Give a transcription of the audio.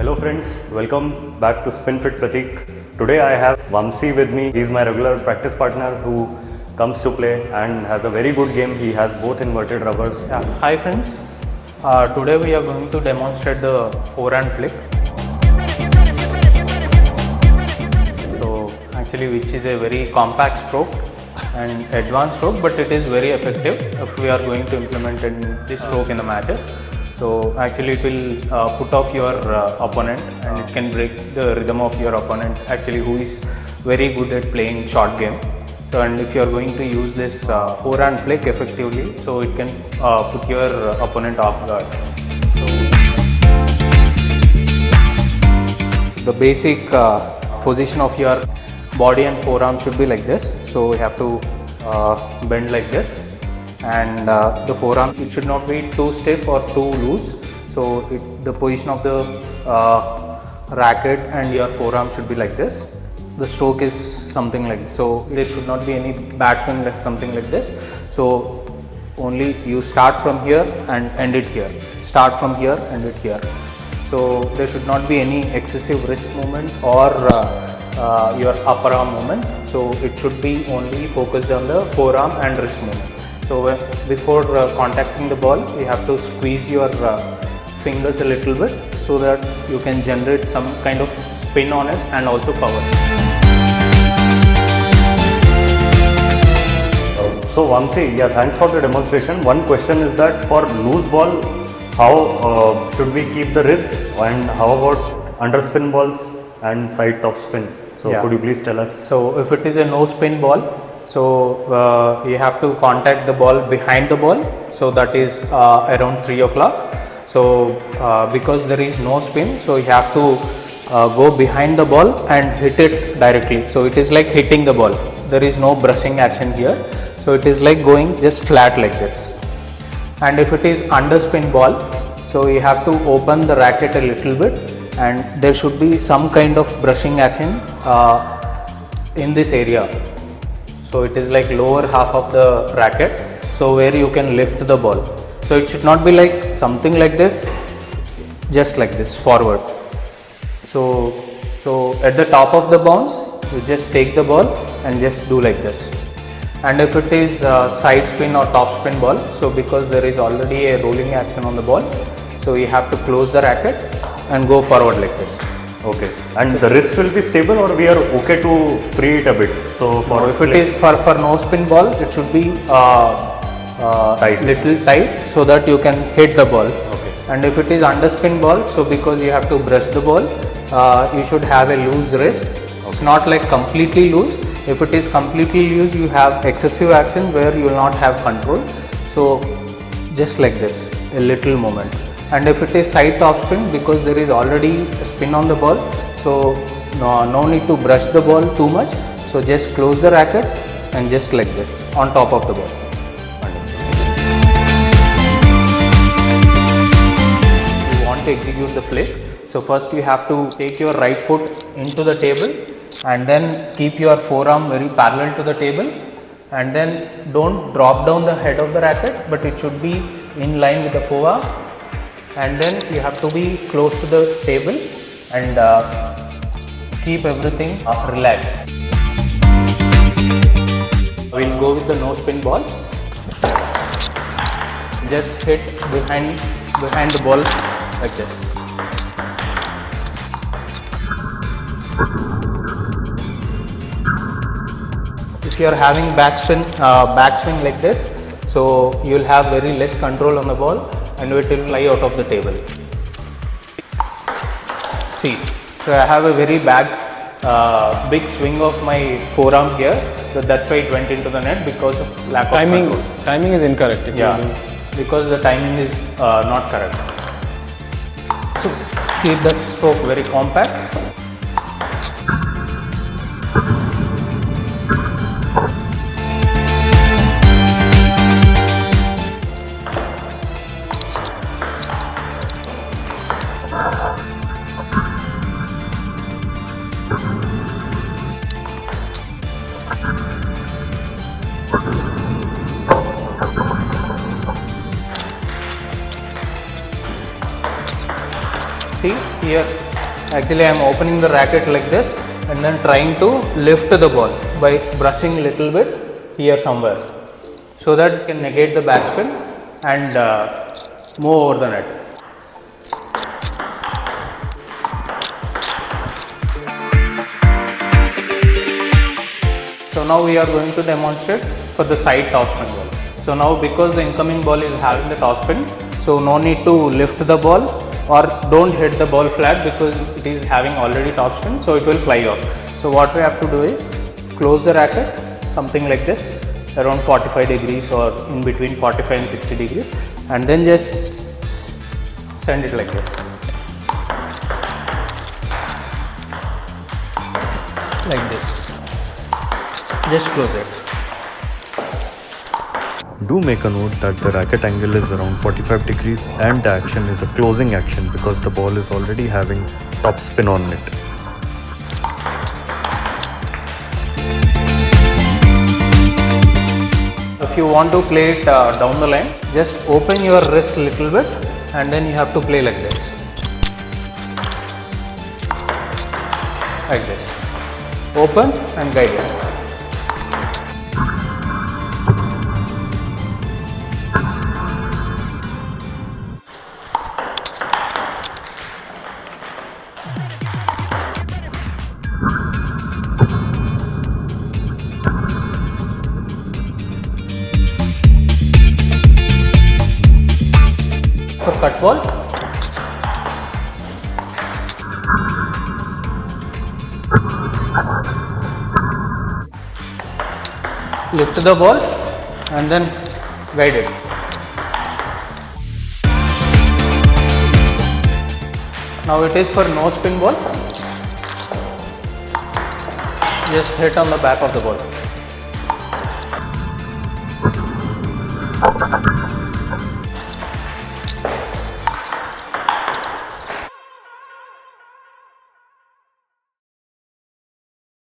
Hello friends, welcome back to SpinFit Pratik. Today I have Vamsi with me. He is my regular practice partner who comes to play and has a very good game. He has both inverted rubbers. Hi friends, today we are going to demonstrate the forehand flick. So actually which is a very compact stroke and advanced stroke, but it is very effective if we are going to implement in this stroke in the matches. So actually it will put off your opponent and it can break the rhythm of your opponent actually who is very good at playing short game. So and if you are going to use this forehand flick effectively, so it can put your opponent off guard. So the basic position of your body and forearm should be like this. So we have to bend like this. And the forearm, it should not be too stiff or too loose. So the position of the racket and your forearm should be like this. The stroke is something like this. So there should not be any batswing like something like this. So only you start from here and end it here. Start from here, end it here. So there should not be any excessive wrist movement or your upper arm movement. So it should be only focused on the forearm and wrist movement. So before contacting the ball, you have to squeeze your fingers a little bit so that you can generate some kind of spin on it and also power. So Vamsi, thanks for the demonstration. One question is that for loose ball, how should we keep the wrist, and how about underspin balls and side top spin? So could you please tell us? So if it is a no spin ball, so you have to contact the ball behind the ball, so that is around 3 o'clock. So because there is no spin, so you have to go behind the ball and hit it directly. So it is like hitting the ball. There is no brushing action here. So it is like going just flat like this. And if it is underspin ball, so you have to open the racket a little bit and there should be some kind of brushing action in this area. So it is like lower half of the racket, so where you can lift the ball. So it should not be like something like this, just like this forward. So at the top of the bounce, you just take the ball and just do like this. And if it is side spin or top spin ball, so because there is already a rolling action on the ball, so you have to close the racket and go forward like this. Okay, and the wrist will be stable, or we are okay to free it a bit? So for if it is for no spin ball, it should be little tight so that you can hit the ball. Okay. And if it is underspin ball, so because you have to brush the ball, you should have a loose wrist. Okay. It's not like completely loose. If it is completely loose, you have excessive action where you will not have control. So just like this, a little moment. And if it is side top spin, because there is already a spin on the ball, so no need to brush the ball too much. So just close the racket and just like this on top of the ball. You want to execute the flick. So first you have to take your right foot into the table and then keep your forearm very parallel to the table, and then don't drop down the head of the racket, but it should be in line with the forearm. And then you have to be close to the table and keep everything relaxed. We'll go with the no spin balls. Just hit behind the ball like this. If you are having backswing like this, so you will have very less control on the ball and it will fly out of the table. See, so I have a very big swing of my forearm here, so that's why it went into the net because of lack of control. Timing is incorrect. Because the timing is not correct. So keep the stroke very compact. See here, Actually I am opening the racket like this and then trying to lift the ball by brushing little bit here somewhere, so that you can negate the backspin and move over the net. So now we are going to demonstrate for the side topspin ball. So now because the incoming ball is having the topspin, so no need to lift the ball or don't hit the ball flat because it is having already topspin, so it will fly off. So what we have to do is close the racket something like this around 45 degrees or in between 45 and 60 degrees, and then just send it like this. Like this. Just close it. Do make a note that the racket angle is around 45 degrees and the action is a closing action because the ball is already having topspin on it. If you want to play it down the line, just open your wrist little bit and then you have to play like this. Like this. Open and guide it. For cut ball, lift the ball and then guide it. Now it is for no spin ball. Just hit on the back of the ball.